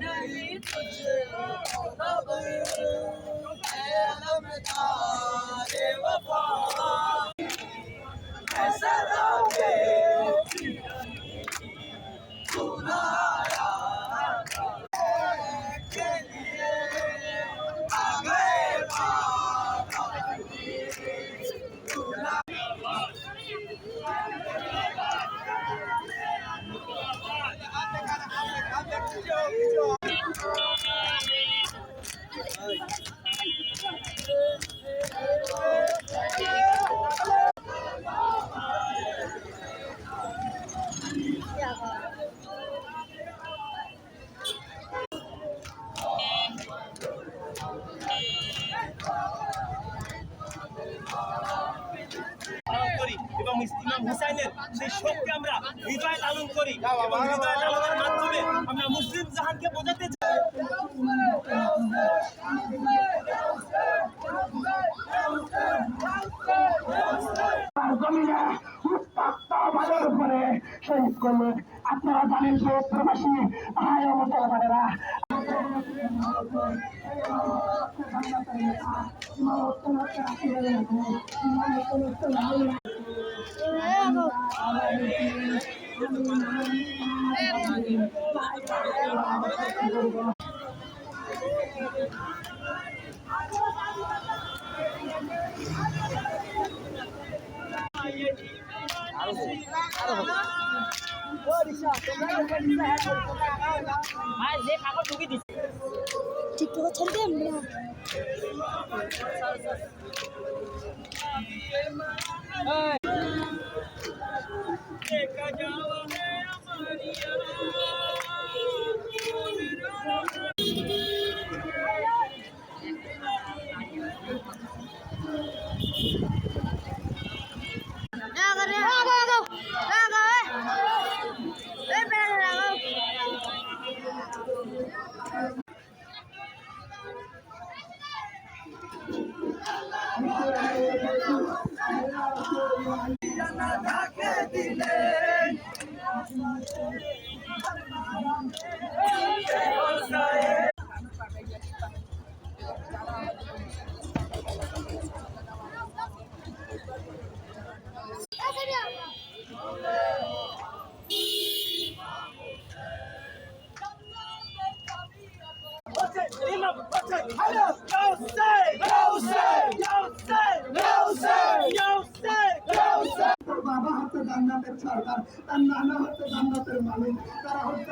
नहीं तुझे खबर ऐ अलमदार वफा ऐसा लागे के लिए आ गए এবং ইমাম হুসাইনের সেই শোককে আমরা হৃদয় লালন করি এবং হৃদয় লালনের মাধ্যমে আমরা মুসলিম জাহানকে বোঝাতে চাই। শহীদ করলেন আপনারা জানেন যে প্রবাসী ভাই ও মুসলমানেরা টিকটক ছেড়ে দে বাবা হচ্ছে জান্নাতের সরকার, তার নানা হচ্ছে জান্নাতের মালিক, তারা হচ্ছে